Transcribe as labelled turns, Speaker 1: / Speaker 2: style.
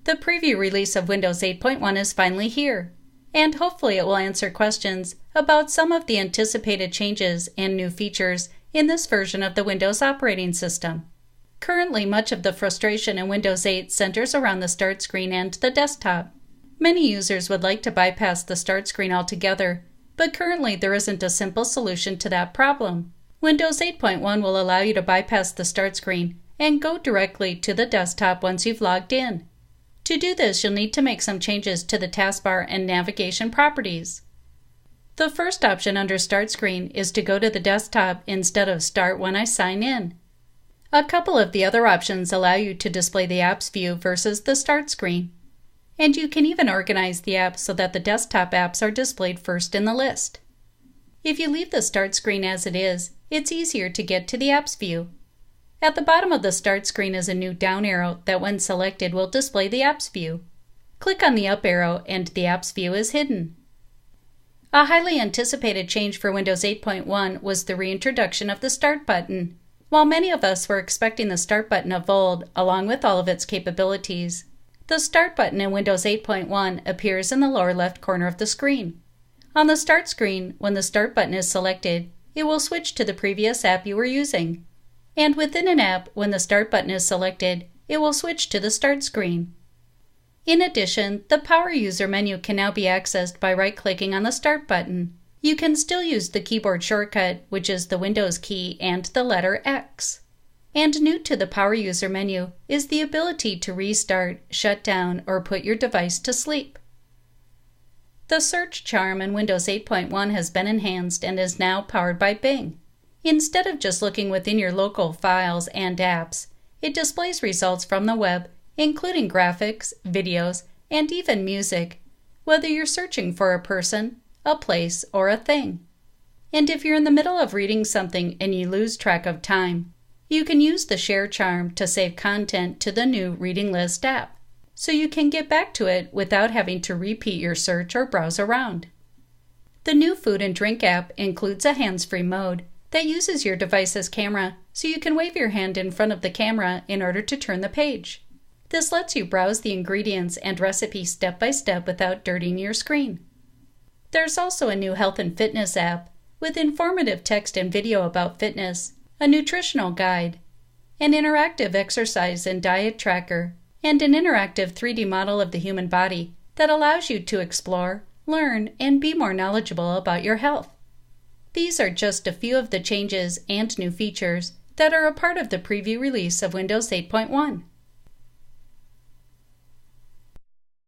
Speaker 1: The preview release of Windows 8.1 is finally here, and hopefully it will answer questions about some of the anticipated changes and new features in this version of the Windows operating system. Currently, much of the frustration in Windows 8 centers around the start screen and the desktop. Many users would like to bypass the start screen altogether, but currently there isn't a simple solution to that problem. Windows 8.1 will allow you to bypass the start screen and go directly to the desktop once you've logged in. To do this, you'll need to make some changes to the taskbar and navigation properties. The first option under Start Screen is to go to the desktop instead of Start when I sign in. A couple of the other options allow you to display the apps view versus the Start Screen. And you can even organize the apps so that the desktop apps are displayed first in the list. If you leave the Start Screen as it is, it's easier to get to the apps view. At the bottom of the Start Screen is a new down arrow that when selected will display the apps view. Click on the up arrow and the apps view is hidden. A highly anticipated change for Windows 8.1 was the reintroduction of the Start button. While many of us were expecting the Start button of old, along with all of its capabilities, the Start button in Windows 8.1 appears in the lower left corner of the screen. On the Start screen, when the Start button is selected, it will switch to the previous app you were using. And within an app, when the Start button is selected, it will switch to the Start screen. In addition, the Power User menu can now be accessed by right-clicking on the Start button. You can still use the keyboard shortcut, which is the Windows key and the letter X. And new to the Power User menu is the ability to restart, shut down, or put your device to sleep. The search charm in Windows 8.1 has been enhanced and is now powered by Bing. Instead of just looking within your local files and apps, it displays results from the web, including graphics, videos, and even music, whether you're searching for a person, a place, or a thing. And if you're in the middle of reading something and you lose track of time, you can use the Share charm to save content to the new Reading List app, so you can get back to it without having to repeat your search or browse around. The new Food and Drink app includes a hands-free mode that uses your device's camera, so you can wave your hand in front of the camera in order to turn the page. This lets you browse the ingredients and recipes step by step without dirtying your screen. There's also a new Health and Fitness app with informative text and video about fitness, a nutritional guide, an interactive exercise and diet tracker, and an interactive 3D model of the human body that allows you to explore, learn, and be more knowledgeable about your health. These are just a few of the changes and new features that are a part of the preview release of Windows 8.1.